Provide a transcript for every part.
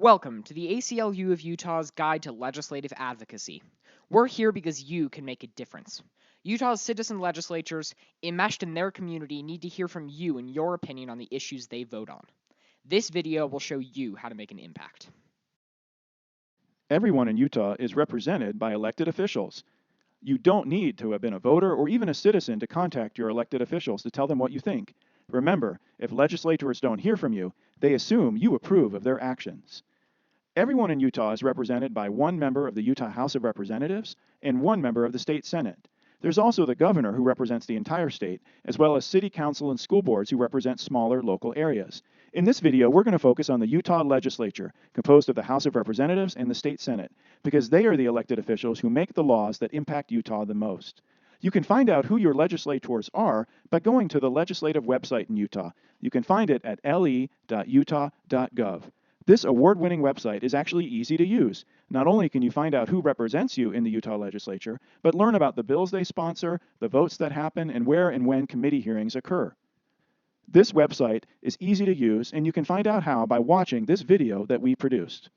Welcome to the ACLU of Utah's Guide to Legislative Advocacy. We're here because you can make a difference. Utah's citizen legislatures, enmeshed in their community, need to hear from you and your opinion on the issues they vote on. This video will show you how to make an impact. Everyone in Utah is represented by elected officials. You don't need to have been a voter or even a citizen to contact your elected officials to tell them what you think. Remember, if legislators don't hear from you, they assume you approve of their actions. Everyone in Utah is represented by one member of the Utah House of Representatives and one member of the state Senate. There's also the governor who represents the entire state, as well as city council and school boards who represent smaller local areas. In this video, we're going to focus on the Utah Legislature, composed of the House of Representatives and the state Senate, because they are the elected officials who make the laws that impact Utah the most. You can find out who your legislators are by going to the legislative website in Utah. You can find it at le.utah.gov. This award-winning website is actually easy to use. Not only can you find out who represents you in the Utah Legislature, but learn about the bills they sponsor, the votes that happen, and where and when committee hearings occur. This website is easy to use, and you can find out how by watching this video that we produced.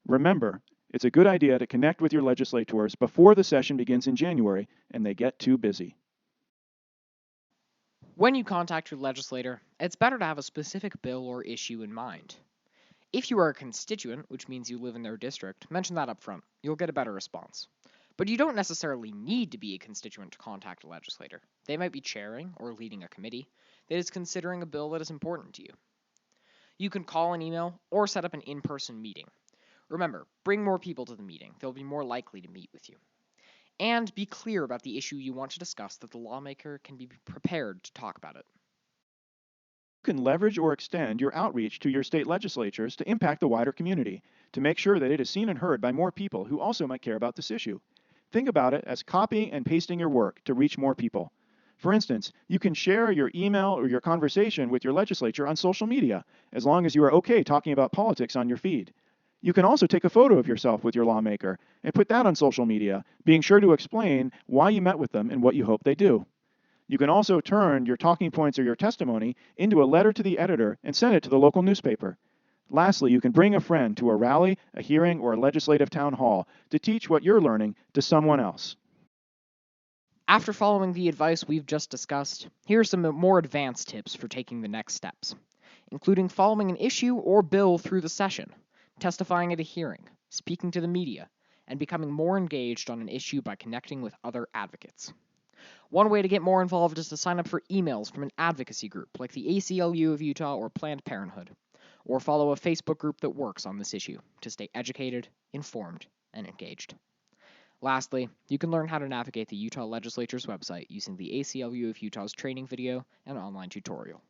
Remember, it's a good idea to connect with your legislators before the session begins in January and they get too busy. When you contact your legislator, it's better to have a specific bill or issue in mind. If you are a constituent, which means you live in their district, mention that up front. You'll get a better response. But you don't necessarily need to be a constituent to contact a legislator. They might be chairing or leading a committee that is considering a bill that is important to you. You can call an email or set up an in-person meeting. Remember, bring more people to the meeting. They'll be more likely to meet with you. And be clear about the issue you want to discuss so that the lawmaker can be prepared to talk about it. You can leverage or extend your outreach to your state legislatures to impact the wider community, to make sure that it is seen and heard by more people who also might care about this issue. Think about it as copying and pasting your work to reach more people. For instance, you can share your email or your conversation with your legislature on social media, as long as you are okay talking about politics on your feed. You can also take a photo of yourself with your lawmaker and put that on social media, being sure to explain why you met with them and what you hope they do. You can also turn your talking points or your testimony into a letter to the editor and send it to the local newspaper. Lastly, you can bring a friend to a rally, a hearing, or a legislative town hall to teach what you're learning to someone else. After following the advice we've just discussed, here are some more advanced tips for taking the next steps, including following an issue or bill through the session, testifying at a hearing, speaking to the media, and becoming more engaged on an issue by connecting with other advocates. One way to get more involved is to sign up for emails from an advocacy group like the ACLU of Utah or Planned Parenthood, or follow a Facebook group that works on this issue to stay educated, informed, and engaged. Lastly, you can learn how to navigate the Utah Legislature's website using the ACLU of Utah's training video and online tutorial.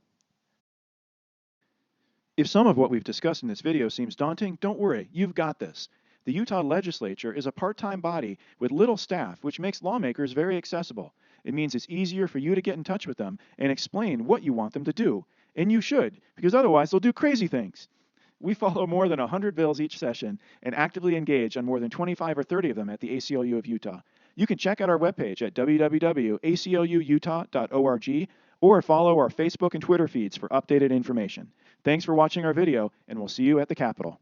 If some of what we've discussed in this video seems daunting, don't worry, you've got this. The Utah Legislature is a part-time body with little staff, which makes lawmakers very accessible. It means it's easier for you to get in touch with them and explain what you want them to do. And you should, because otherwise they'll do crazy things. We follow more than 100 bills each session and actively engage on more than 25 or 30 of them at the ACLU of Utah. You can check out our webpage at www.acluutah.org or follow our Facebook and Twitter feeds for updated information. Thanks for watching our video, and we'll see you at the Capitol.